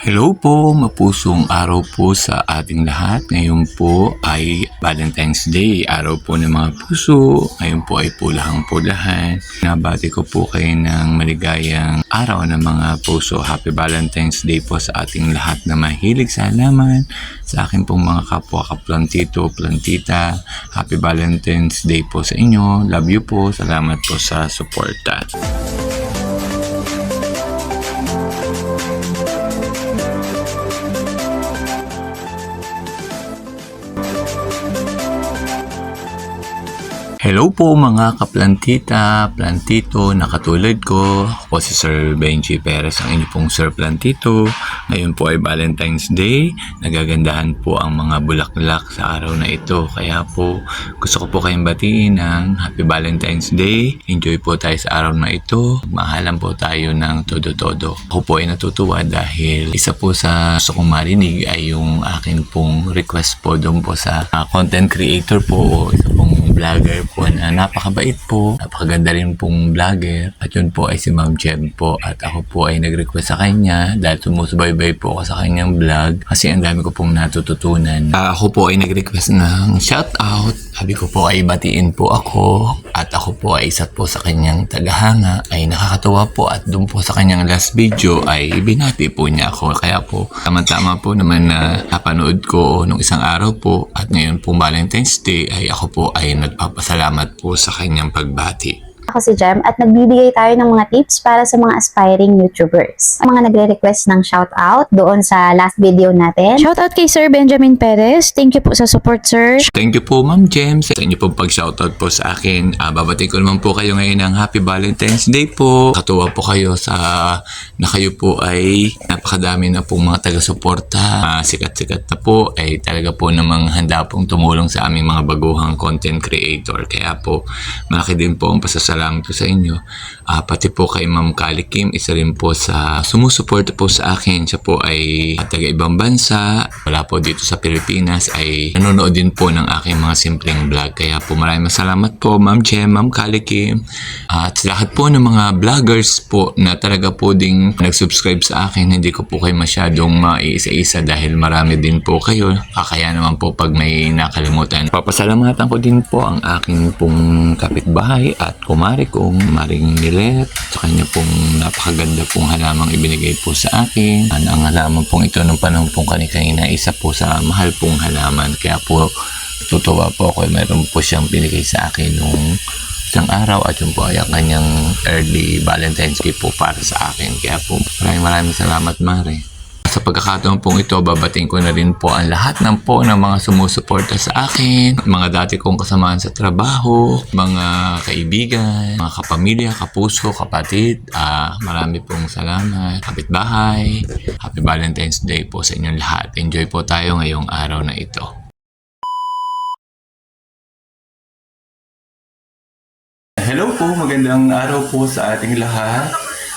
Hello po, mapusong araw po sa ating lahat. Ngayon po ay Valentine's Day, araw po ng mga puso. Ngayon po ay pulahang-pulahan. Nabati ko po kayo ng maligayang araw ng mga puso. Happy Valentine's Day po sa ating lahat na mahilig sa halaman. Sa akin pong mga kapwa kaplantito, plantita. Happy Valentine's Day po sa inyo. Love you po. Salamat po sa suporta. Hello po mga kaplantita, plantito na katulad ko. Ako si Sir Benji Perez, ang inyo pong Sir Plantito. Ngayon po ay Valentine's Day. Nagagandahan po ang mga bulaklak sa araw na ito. Kaya po gusto ko po kayong batiin ng Happy Valentine's Day. Enjoy po tayo sa araw na ito. Mahalan po tayo ng todo-todo. Ako po ay natutuwa dahil isa po sa gusto kong marinig ay yung akin pong request po doon po sa content creator po o isa pong vlogger po na napakabait po, napakaganda rin pong vlogger at yun po ay si Ma'am Jem po at ako po ay nag-request sa kanya dahil sumusubaybay po ako sa kanyang vlog kasi ang dami ko pong natututunan. Ako po ay nag-request ng shoutout, sabi ko po ay batiin po ako at ako po ay isa po sa kanyang tagahanga ay nakakatawa po at doon po sa kanyang last video ay binati po niya ako kaya po tama-tama po naman na napanood ko nung isang araw po at ngayon po Valentine's Day ay ako po ay nagpapasalamat po sa kanyang pagbati. Ako si Jem at nagbibigay tayo ng mga tips para sa mga aspiring YouTubers. Ang mga nagre-request ng shoutout doon sa last video natin. Shoutout kay Sir Benjamin Perez. Thank you po sa support, sir. Thank you po Ma'am Jem sa inyo pong pag-shoutout po sa akin. Babati ko naman po kayo ngayon ng Happy Valentine's Day po. Katuwa po kayo sa na kayo po ay napakadami na pong mga taga-suporta. Sikat-sikat na po ay talaga po namang handa pong tumulong sa aming mga baguhang content creator. Kaya po malaki din po ang pasasalamat ko sa inyo. Pati po kay Ma'am Kali Kim, isa rin po sa sumusuporta po sa akin. Siya po ay taga-ibang bansa. Wala po dito sa Pilipinas ay nanonood din po ng aking mga simpleng vlog. Kaya po maraming salamat po Ma'am Jem, Ma'am Kali Kim. At sa lahat po ng mga vloggers po na talaga po ding nag-subscribe sa akin. Hindi ko po kayo masyadong maiisa-isa dahil marami din po kayo. Kaya naman po pag may nakalimutan. Papasalamatan ko din po ang aking pong kapitbahay at kumari kong Maring Nilet sa kanya pong napakaganda pong halamang ibinigay po sa akin. Ang halaman pong ito nung panahon pong kanina isa po sa mahal pong halaman. Kaya po tutuwa po ako. Meron po siyang binigay sa akin nung isang araw at yun po ay ang kanyang early Valentine's Day po para sa akin. Kaya po maraming salamat Mare. Sa pagkakataon pong ito, babatiin ko na rin po ang lahat ng mga sumusuporta sa akin, mga dati kong kasamahan sa trabaho, mga kaibigan, mga kapamilya, kapuso, kapatid. Marami pong salamat. Kapitbahay. Happy Valentine's Day po sa inyong lahat. Enjoy po tayo ngayong araw na ito. Hello po, magandang araw po sa ating lahat.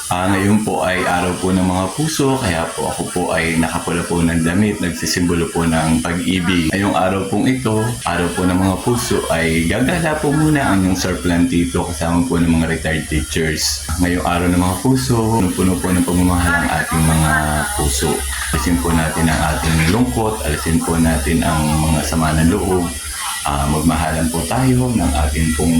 Ngayon po ay araw po ng mga puso, kaya po ako po ay nakapula po ng damit, nagsisimbolo po ng pag-ibig. Ngayong araw pong ito, araw po ng mga puso, ay gagala po muna ang yung Sir Plantito kasama po ng mga retired teachers. Ngayong araw ng mga puso, puno po ng pagmamahal ang ating mga puso. Alisin po natin ang ating lungkot, alisin po natin ang mga sama ng loob. Magmahalan po tayo ng ating pong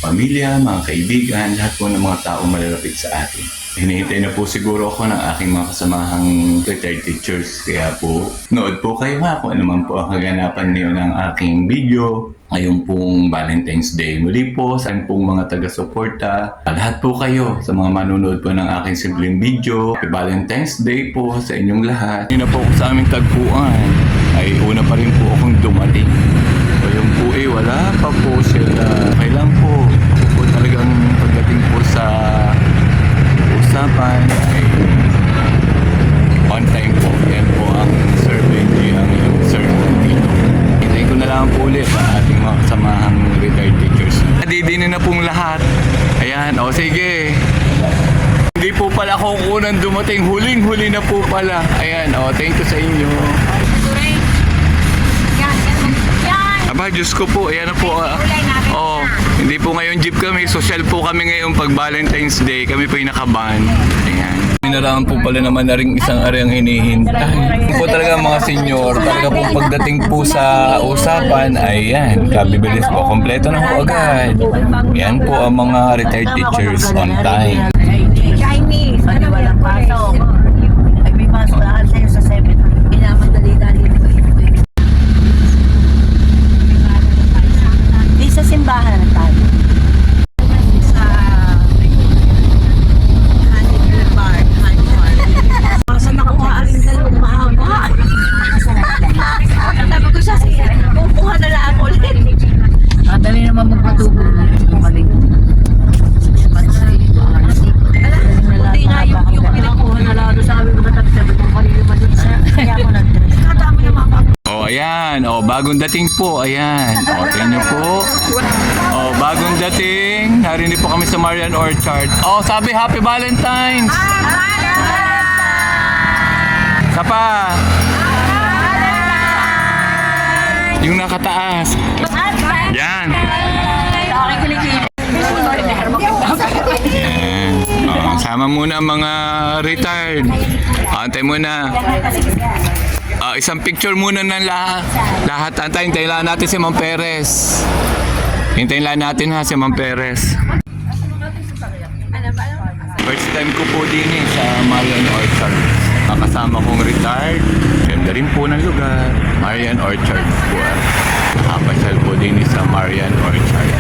pamilya, mga kaibigan, lahat po ng mga tao malalapit sa atin. Hinihintay na po siguro ako ng aking mga kasamahang retired teachers. Kaya po, nood po kayo kung ano man po ang kaganapan niyo ng aking video. Ngayon pong Valentine's Day. Muli po sa pong mga taga-suporta. Lahat po kayo sa mga manonood po ng aking simpleng video. Happy Valentine's Day po sa inyong lahat. Yun na po sa aming tagpuan. Ay una pa rin po akong dumating. Yung po wala pa po sila. Kailan po ako po talagang pagdating po sa usapan ay on time po. Yan po ang Sir Benji, ang Sir dito. Hintayin ko na lang po ulit ang ating mga kasamahang retired teachers. Didinin na pong lahat. Ayan, sige. Hindi po pala ako unang dumating. Huling-huli na po pala. Ayan, thank you sa inyo. Aba, Diyos ko po. Ayan na po. Hindi po ngayon jeep kami. Social po kami ngayon pag Valentine's Day. Kami po yung nakaban. Ayan. Minaraan po pala naman na rin isang areang hinihintay. Po talaga mga senior, talaga po pagdating po sa usapan, ayan, kabibilis po. Kompleto na po agad. Yan po ang mga retired teachers on time. Chinese, ano walang pasok. Ay, may pasok lahat sa'yo sa 7. Inamadali-dali ko ito. Di sa simbahan na tayo. Sa Honeydew Park, saan nakuha aling dalawang mahaba? Sabi ko siya, kukuha na lang ako ulit. Dali naman magpatubo na yung maling. Hindi nga yung pinikuha na lang doon sa aming mga tabi-tabi ng kanino ba doon sa kaya mo nag-dress. Kadami na mga Oh, ayan. Oh, bagong dating po. Ayan. Oh, tingnan niyo po. Oh, bagong dating. Narinig po kami sa Marian Orchard. Oh, sabi Happy Valentine's. Isa pa. Yung nakataas. Yan. Yan. Oh, sama muna ang mga retired. Antay muna. Isang picture muna ng lahat. Hintayin lang natin si Ma'am Perez. Hintayin lang natin ha si Ma'am Perez. First time ko po din sa Marian Orchard. Kasama kong retired. Ganda rin po ng lugar. Marian Orchard po. Nakapasyal po din sa Marian Orchard.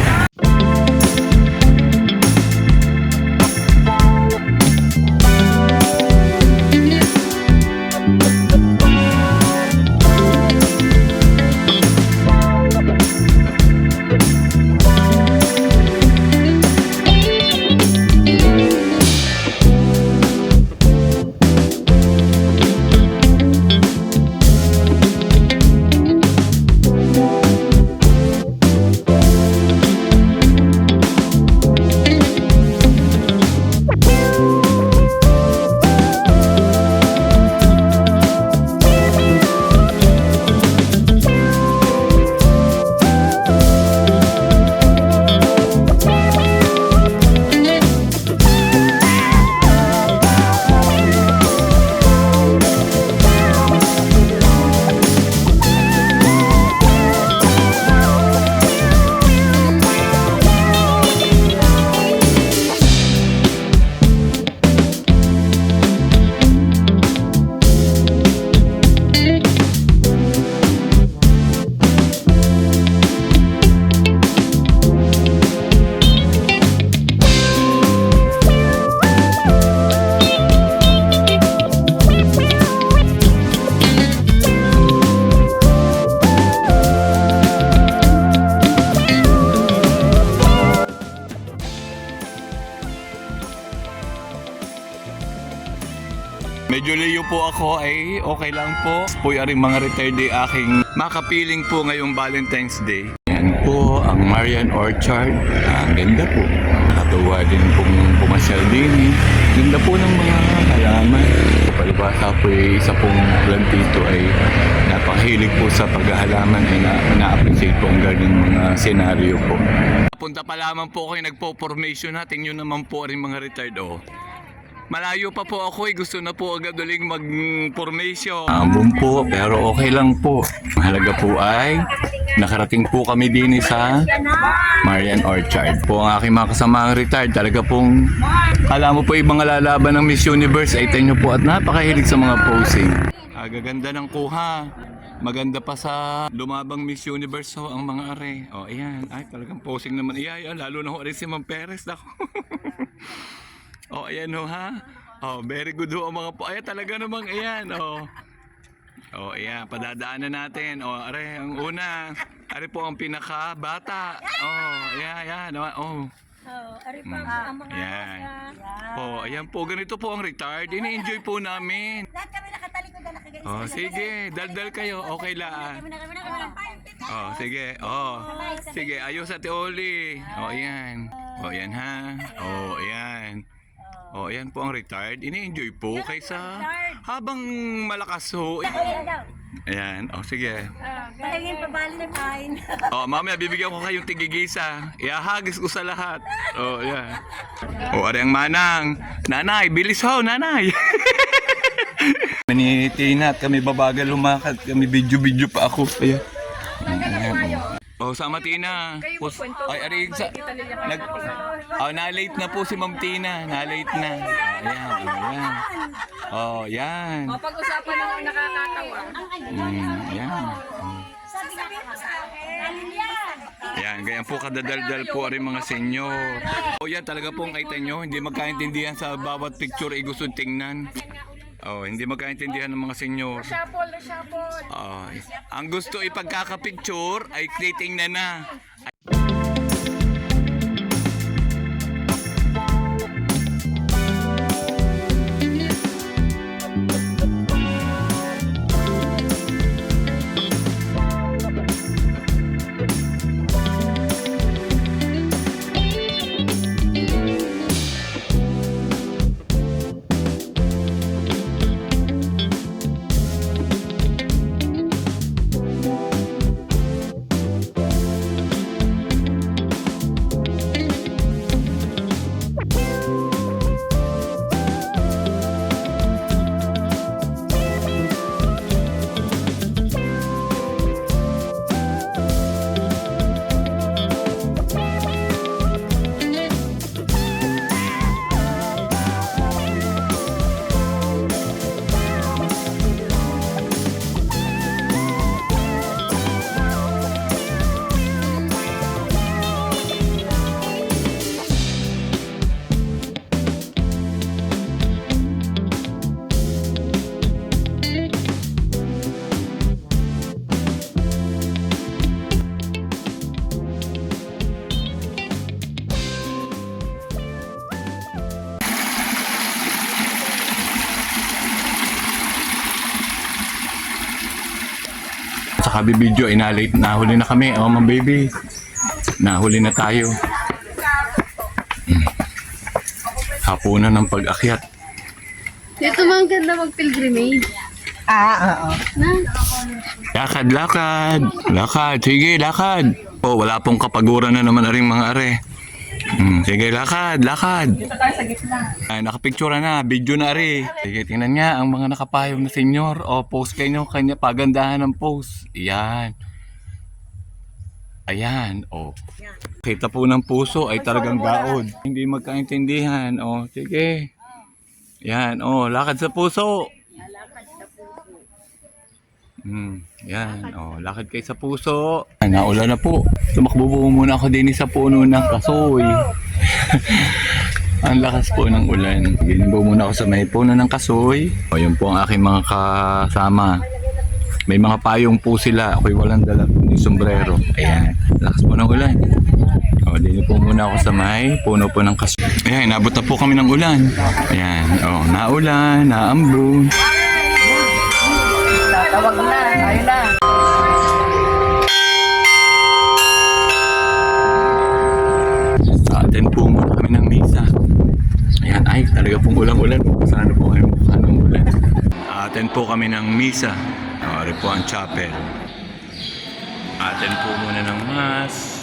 Medyo liyo po ako ay okay lang po. Po yung mga retired day aking makapiling po ngayong Valentine's Day. Yan po ang Marian Orchard. Ang ganda po. Nakatuwa din pong pumasyal din. Ganda po ng mga halaman. Palibasa po isa pong plantito ay napakahilig po sa paghahalaman ay na-appreciate po ang ganyan mga senaryo po. Punta pa lamang po kayo nagpo-formation natin yun naman po rin mga retired oh. Malayo pa po ako gusto na po agad uling mag-formation. Ambon po, pero okay lang po. Mahalaga po ay nakarating po kami din sa Marian Orchard. Po ang aking mga kasamaang retired, talaga pong kala mo po ibang lalaban ng Miss Universe, ay tayo po at napakahilig sa mga posing. Agaganda ng kuha. Maganda pa sa lumabang Miss Universe ho, ang mga are. O, ayan. Ay, talagang posing naman. Ayan, lalo na ho rin si Ma'am Perez. Oh, ayan ho ha. Oh, very good ho ang mga po. Ayan, talaga namang ayan. Oh, ayan, padadaanan natin. Oh, are, ang una. Are po ang pinaka-bata. Oh, ayan. Oh. ari pa ang mga Ayan. Oh, ayan po. Ganito po ang retired. Ini-enjoy po namin. lahat kami nakatalikod na nakagalis. Oh, sige. Daldal kayo. Okay lang. Oh, sige. Oh. Sige, ayos Ate Oli. Oh, ayan. Oh, ayan ha. Oh, ayan. Oh, ayan po ang retired. Ini-enjoy po kaysa habang malakas ho. Ayan. O, sige. Talagyan pa bali na kain. O, mamaya bibigyan ko kayong tigigisa. Iahagis ko sa lahat. O, yan. O, ari ang manang. Nanay, bilis ho, nanay. Ni Tina at kami babagal lumakad. Kami video-video pa ako. Ayan. O, sama Tina. Ay, ari, na-late na po si Ma'am Tina. Na-late na. Ayan, ayan. Oh, yan. O, pag-usapan ng nakakatawa. Yan. Yan, ganyan po kadadaldal po rin mga senyor. O yan, talaga pong kita nyo, hindi magkaintindihan sa bawat picture ay gusto tingnan. Oh, hindi magkaintindihan ng mga senyor. Reshuffle. Ang gusto ipagkakapicture ay titingnan na. Sa kabibidyo ay na-late. Nahuli na kami. Oh, mga baby. Nahuli na tayo. Hapunan ng pag-akyat. Dito mga ganda mag-pilgrimage. Lakad, lakad. Lakad. Sige, lakad. Oh, wala pong kapaguran na naman aring mga are. Sige, lakad, lakad. Ay, nakapicture na. Video na are. Sige, tingnan niya ang mga nakapayong na senyor. O, post kayo kanya pagandahan ng post. Ayan. Ayan, o. Kita po ng puso ay talagang gaod. Hindi magkaintindihan. O, sige. Yan, o, lakad sa puso. Yan, o, lakad kayo sa puso. Naulan na po. Tumakbo po muna ako din sa puno ng kasoy. Ang lakas po ng ulan. Ginimbo muna ako sa may puno ng kasoy. O, yun po ang aking mga kasama. May mga payong po sila. Ako'y walang dala kundi sombrero. Ayan, lakas po ng ulan. O, din po muna ako sa may puno po ng kasoy. Ayan, inabot na po kami ng ulan. Ayan, o, naulan, naambon. Tawag na, ayun na. Attend po muna kami ng misa. Ayan, ay talaga pong ulang-ulan. Sana po kayo mukha ng ulan. Attend po kami ng misa. Ari po ang chapel. Attend po muna ng mass.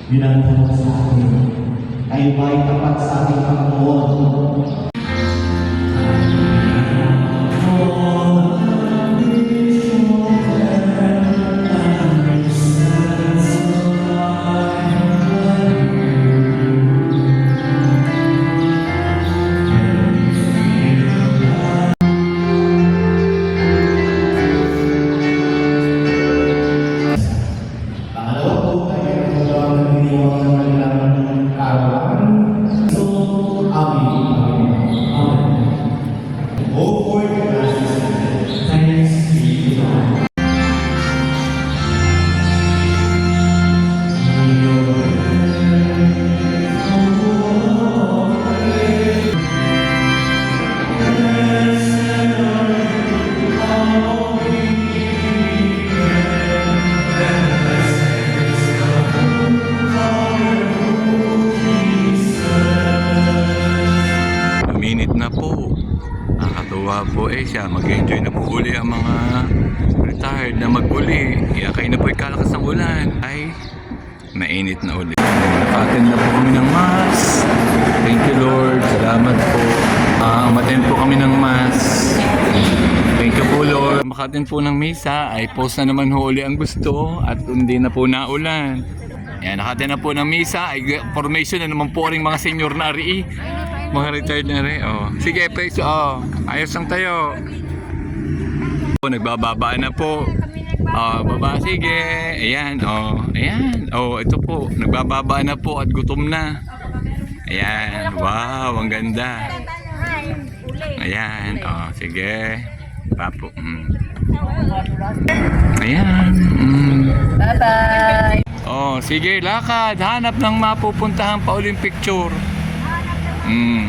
Ginagawa sa akin ay may tapat sa ating Panginoon. Nakakatuwa po siya. Mag-enjoy na po uli ang mga retired na mag-uli. Kaya kayo na po kalakas ng ulan. Ay, mainit na uli. Naka-attend na po kami ng mass. Thank you Lord. Salamat po. Umattend po kami ng mass. Thank you po Lord. Maka-attend po ng misa ay post na naman ho uli ang gusto at hindi na po naulan. Yan, naka-attend na po ng misa ay formation na naman po rin mga senior na rin. Mga retired na rin. Oh. Sige, please. Oh. Ayos lang tayo. Nagbababa na po. Baba, sige. Ayan, ayan. Ito po. Nagbababa na po at gutom na. Ayan. Wow, ang ganda. Ayan, sige. Papo. Ayan. Bye-bye! Sige, lakad. Hanap ng mapupuntahan pa uling picture.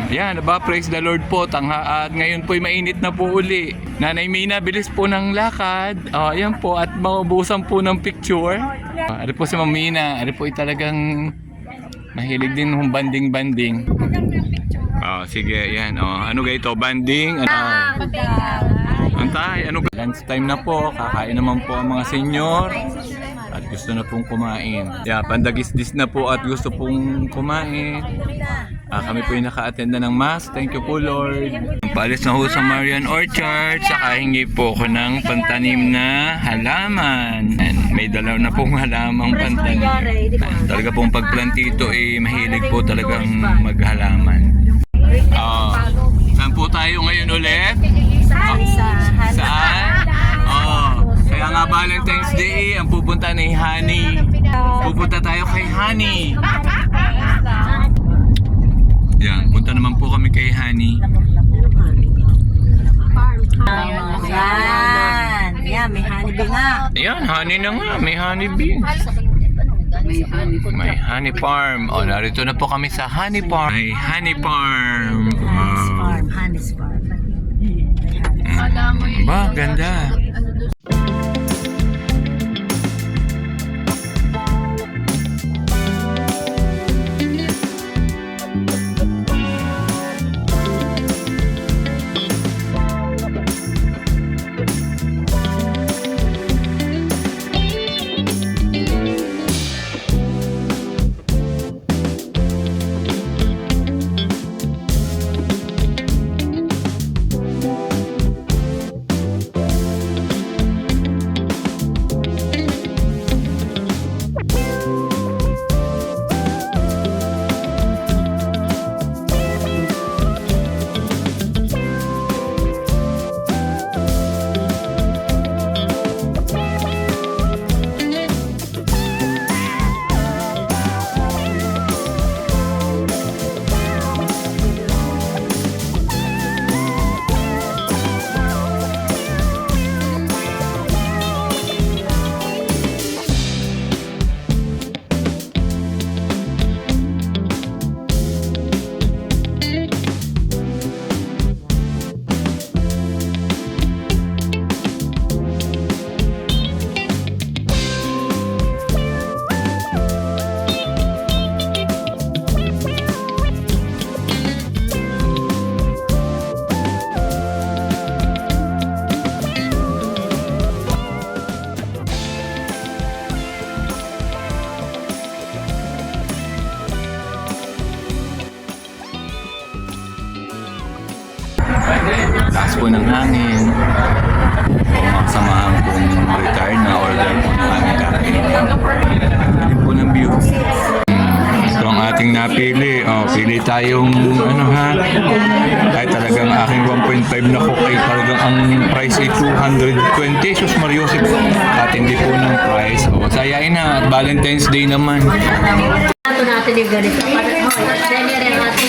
Yan, praise the Lord po. At ngayon po'y mainit na po uli. Nanay Mina, bilis po ng lakad. Yan po, at maubusan po ng picture. Ari po si Ma'am Mina. Ari po talagang mahilig din ng banding-banding. Sige, yan. Ano gayto? Banding? Antay, lunch time na po. Kakain naman po ang mga senior. At gusto na pong kumain. Pandagis-dis na po at gusto pong kumain. Kami po yung naka-attend na ng mass. Thank you po Lord. Paalis na ho sa Marian Orchard. Saka hingi po ako ng pantanim na halaman. And may dalaw na pong halamang pantanim. Talaga pong pagplantito mahilig po talagang maghalaman. Saan po tayo ngayon ulit? Saan? Kaya nga Valentine's Day ang pupunta ni Honey. Pupunta tayo kay Honey. Yan, punta naman po kami kay Honey. Yan, may honeybee nga. Ayan, honey na nga. May honeybee. May honey farm. Narito na po kami sa honey farm. May honey farm. Honey's farm. Ba, ganda. Taas po ng hangin. Mga samahan pong retired na order po ng aming kapatid. Hindi po ng view. Ito ang ating napili. Pili tayong kahit talagang aking 1.5 na coke ay talagang ang price ay 220. Sus Mariosip. Katindi po ng price. Sayain na at Valentine's Day naman. Ito natin yung ganito. Dali rin natin.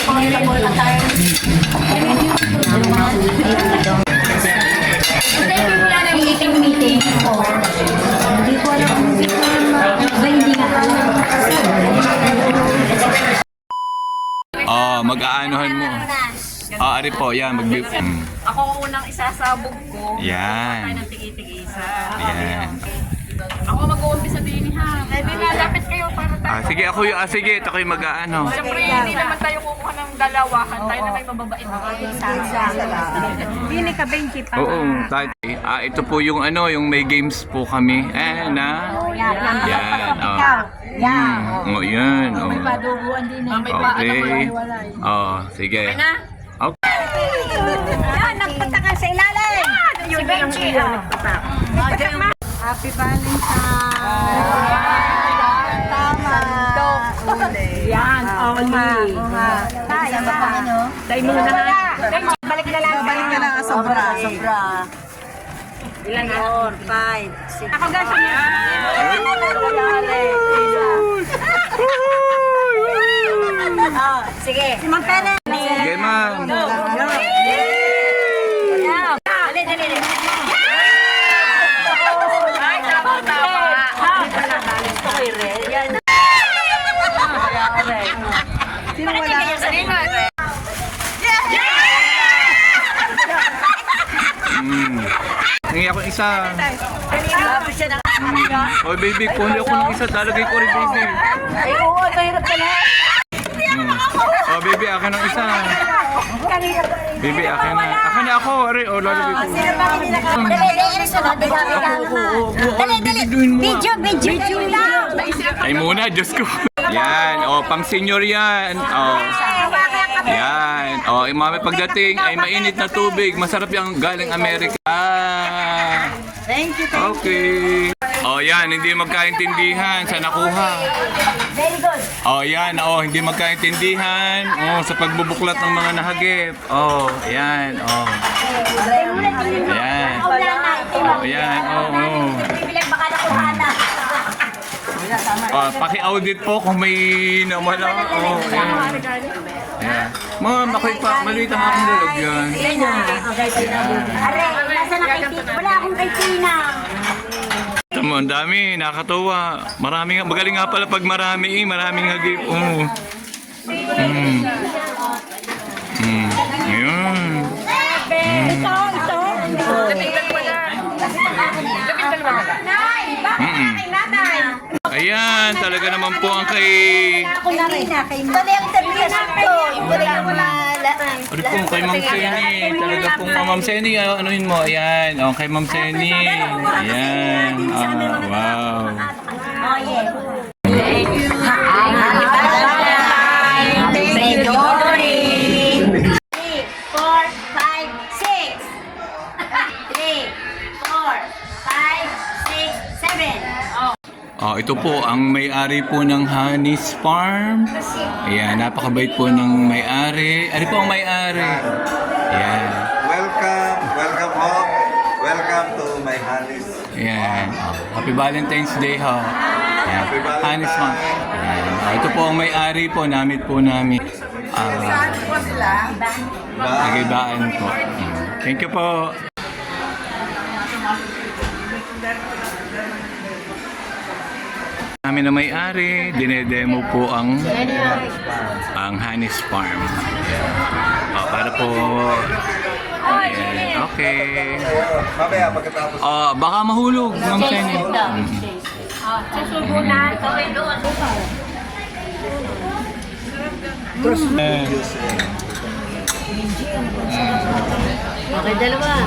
Wala na meeting. Hindi ko alam kung hindi nga Mag-aanuhan mo. Ari po, yan. Ako ang unang isasabog ko. Yan. Tayo ng tigi-tigisa. Yan. Ako mag-uumpisa din ha. Pwede na, lapit kayo para tayo. Sige, sige, ito kayo mag-ano. Siyempre, hindi naman tayo kukuha ng dalawahan. Tayo na may mababait. Bili ka 20 pa. Oo, ito po yung yung may games po kami. Yan. Yan. Paduguan din eh. Okay. Sige. Okay. Yan, nagpunta ka sa ilalim. Si Benji. Happy Valentine. Tama. Yan, Oli. Tayo ba? Tayo muna ha. Balik na lang. Balik na lang. Sobra. Ilan na? 4, 5, 6. Ako gasa niya. Sige. Si Mang Pere. Sige, ma'am. Dali. Ay, tama. Sino wala? Nangyay ako isa. Oh, baby, kunin ako ng isa. Talagay ko rin, baby. Ay, oo, mahirap ka na. Oh, baby, akin ng isa. Baby, akin na. Akin na ako. Aray, lalagay ko. Dali. Video lang. Ay muna, Diyos ko. Yan, pang senior yan. Yan. Mami, pagdating ay mainit na tubig. Masarap yung galing Amerika. Thank you. Okay. Yan, hindi magkaintindihan sa nakuha. Very good. Yan, hindi magkaintindihan. Sa pagbubuklat ng mga nahagip. Yan, Yan. Yan, Bibilang baka nakuha na. Paki-audit po kung may nawala. Yan. Yan. Ma'am, maliit ang aking lalagyan. Are, nasa na kay Tina? Wala akong kay Tina. Tama, ang dami, nakakatuwa. Magaling nga pala pag maraming hagip. Yun. Ito. Tingnan mo na. Nay, bakit nanay? Ayan, talaga naman po ang kay... Ako na rin. Dali ang interview na kayo. Ano po, kay Ma'am Seni. Talaga po, Ma'am Seni, anuhin mo. Ayan, kay Ma'am Seni. Ayan. Wow. Oh, yeah. Ito po ang may-ari po ng Honey's Farm. Ayan, napakabait po ng may-ari. Ano po ang may-ari? Ayan. Welcome home. Welcome to my Honey's. Ayan. Happy Valentine's Day ho. Ayan. Honey's Farm. Ayan. Ito po ang may-ari po. Namit po namin. Nagibaan po. Thank you po. Namin na may-ari, dinedemo po ang Honey's Farm. Para po. Ayan, okay. Mamaya pagkatapos. Baka mahulog, Ma'am Seni. Susubunan. Okay, doon. Okay, dalawa.